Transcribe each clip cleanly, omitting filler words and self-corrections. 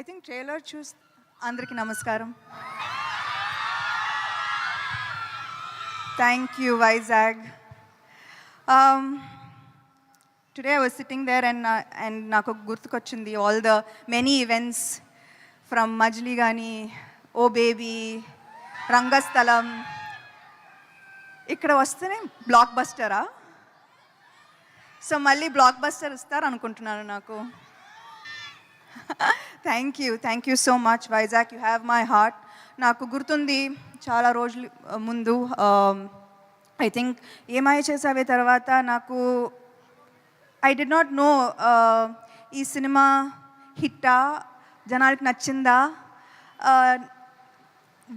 I think trailer చూసి అందరికీ నమస్కారం. Thank you Vizag. Today I was sitting there and నాకు గుర్తుకొచ్చింది all the many events from Majili కానీ, ఓ బేబీ, రంగస్థలం. ఇక్కడ వస్తేనే బ్లాక్ బస్టరా? సో మళ్ళీ బ్లాక్ బస్టర్ ఇస్తారు అనుకుంటున్నాను నాకు. Thank you so much Vizag, you have my heart. నాకు గుర్తుంది చాలా రోజులు ముందు, ఐ థింక్ ఏమై చేసావే తర్వాత నాకు ఐ డి నాట్ నో ఈ సినిమా హిట్టా, జనాలకి నచ్చిందా,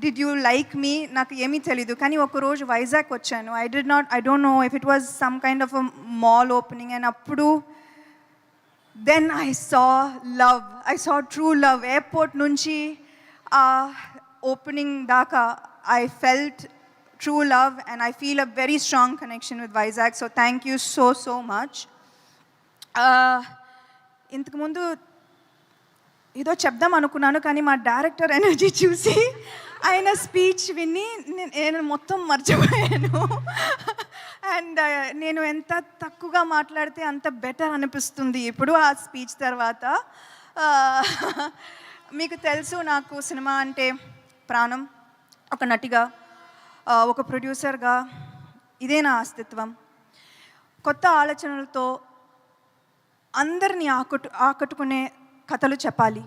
డిడ్ యూ లైక్ మీ, నాకు ఏమీ తెలీదు. కానీ ఒకరోజు వైజాగ్ వచ్చాను. I don't know if it was some kind of a mall opening, and అప్పుడు then I saw true love. Airport nunchi opening daka I felt true love, and I feel a very strong connection with Vizag. So thank you so much. ఇంతకు ముందు ఏదో చెప్దాం అనుకున్నాను, కానీ మా director energy చూసి ఆయన స్పీచ్ విని నేను మొత్తం మర్చిపోయాను. అండ్ నేను ఎంత తక్కువగా మాట్లాడితే అంత బెటర్ అనిపిస్తుంది ఇప్పుడు ఆ స్పీచ్ తర్వాత. మీకు తెలుసు నాకు సినిమా అంటే ప్రాణం. ఒక నటిగా, ఒక ప్రొడ్యూసర్గా ఇదే నా అస్తిత్వం. కొత్త ఆలోచనలతో అందరినీ ఆకట్టుకునే కథలు చెప్పాలి.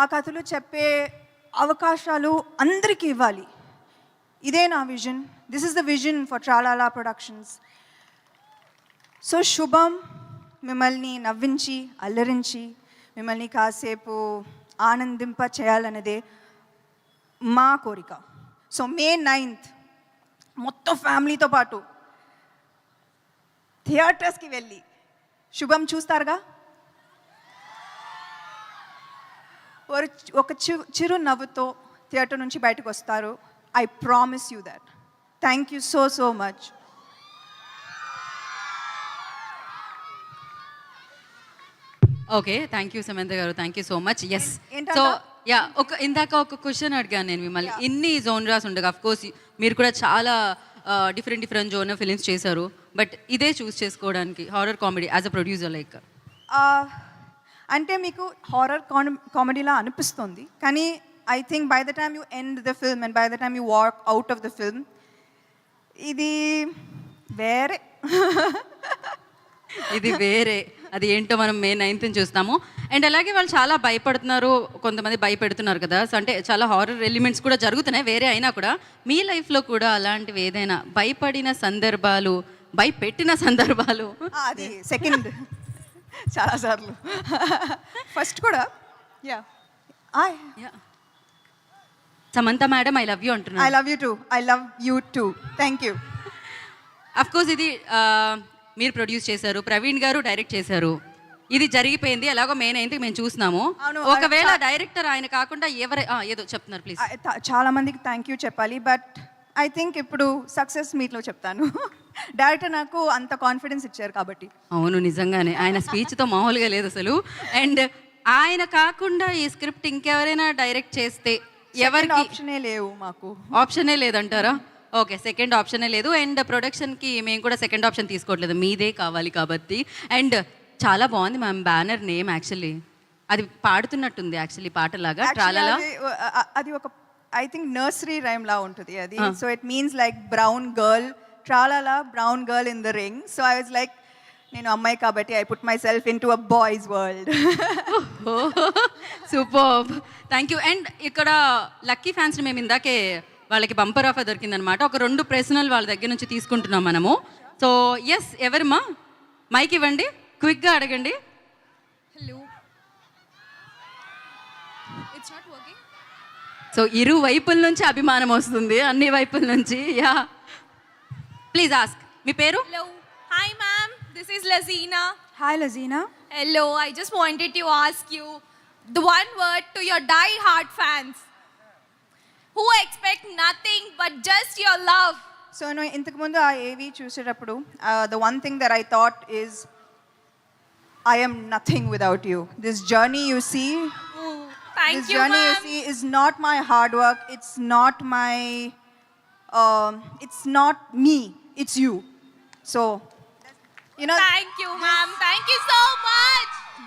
ఆ కథలు చెప్పే అవకాశాలు అందరికీ ఇవ్వాలి. ఇదే నా vision. This is the vision for Tralala productions. So Shubham మిమ్మల్ని నవ్వించి, అల్లరించి, మిమ్మల్ని కాసేపు ఆనందింప చేయాలన్నదే మా కోరిక. సో May 9th మొత్తం ఫ్యామిలీతో పాటు థియేటర్స్కి వెళ్ళి శుభం చూస్తారుగా. ఒక చిరు నవ్వుతో థియేటర్ నుంచి బయటకు వస్తారు. I promise you that. Thank you so much. Okay, thank you Samantha garu, thank you so much. Yes, so yeah, ఇందాక ఒక క్వశ్చన్ అడిగాను నేను మిమ్మల్ని. ఇన్ని జోనరాస్ ఉండగా, అఫ్ కోర్స్ మీరు కూడా చాలా డిఫరెంట్ జోనర్ ఫిలిమ్స్ చేశారు, బట్ ఇదే చూస్ చేసుకోవడానికి horror comedy as a producer like అంటే మీకు హారర్ కామెడీలా అనిపిస్తుంది, కానీ I think by the time you end the film and by the time you walk out of the film, ఇది వేరే. ఇది వేరే, అది ఏంటో మనం May 9th చూస్తాము. అండ్ అలాగే వాళ్ళు చాలా భయపడుతున్నారు, కొంతమంది భయపెడుతున్నారు కదా. సో అంటే చాలా హారర్ ఎలిమెంట్స్ కూడా జరుగుతున్నాయి వేరే అయినా కూడా. మీ లైఫ్లో కూడా అలాంటివి ఏదైనా భయపడిన సందర్భాలు, భయపెట్టిన సందర్భాలు? అది సెకండ్ చాలాసార్లు. ఫస్ట్ కూడా yeah Samantha madam, I love you అంటున్నాను. I love you too. Thank you. Of course ఇది మీరు ప్రొడ్యూస్ చేశారు, ప్రవీణ్ గారు డైరెక్ట్ చేశారు. ఇది జరిగిపోయింది, ఎలాగో May 9th మేము చూస్తున్నాము. ఒకవేళ డైరెక్టర్ ఆయన కాకుండా ఏదో చెప్తున్నారు ప్లీజ్. చాలా మందికి థ్యాంక్ యూ చెప్పాలి, బట్ ఐ థింక్ ఇప్పుడు సక్సెస్ మీట్లో చెప్తాను. డైరెక్టర్ నాకు అంత కాన్ఫిడెన్స్ ఇచ్చారు కాబట్టి. అవును, నిజంగానే ఆయన స్పీచ్తో మామూలుగా లేదు అసలు. అండ్ ఆయన కాకుండా ఈ స్క్రిప్ట్ ఇంకెవరైనా డైరెక్ట్ చేస్తే ఎవరికి ఆప్షనే లేవు, మాకు ఆప్షనే లేదంటారా? ఓకే, సెకండ్ ఆప్షనే లేదు. అండ్ ప్రొడక్షన్కి మేము కూడా సెకండ్ ఆప్షన్ తీసుకోవట్లేదు, మీదే కావాలి కాబట్టి. అండ్ చాలా బాగుంది మ్యామ్ బ్యానర్ నేమ్. యాక్చువల్లీ అది పాడుతున్నట్టుంది, యాక్చువల్లీ పాటలాగా ట్రాలాలా. అది ఒక ఐ థింక్ నర్సరీ రైమ్ లా ఉంటుంది అది. So it means like brown girl, Tralala brown girl in the ring. So I was like, నేను అమ్మాయి కాబట్టి I put myself into a boys world. Super, thank you. And ఇక్కడ lucky ఫ్యాన్స్ని మేము ఇందాకే వాళ్ళకి బంపర్ ఆఫర్ దొరికిందనమాట. ఒక 2 ప్రశ్నలు వాళ్ళ దగ్గర నుంచి తీసుకుంటున్నాం మనము. సో ఎస్, ఎవరమ్మా మైక్ ఇవ్వండి, క్విక్గా అడగండి. Hello, it's not working. So ఇరు వైపుల నుంచి అభిమానం వస్తుంది, అన్ని వైపుల నుంచి. Yeah, please ask. మీ పేరు? Hello, hi ma'am, this is Lazina. Hi Lazina. Hello, I just wanted to ask you the one word to your die-hard fans who expect nothing but just your love. So no, ఇంతకు ముందు ఆ ఏవి చూసేటప్పుడు the one thing that I thought is I am nothing without you. This journey you see, Thank this you, journey, you ma'am. see, is not my hard work. It's not my, it's not me. It's you. So, you know, Thank you, ma'am. Thank you so much.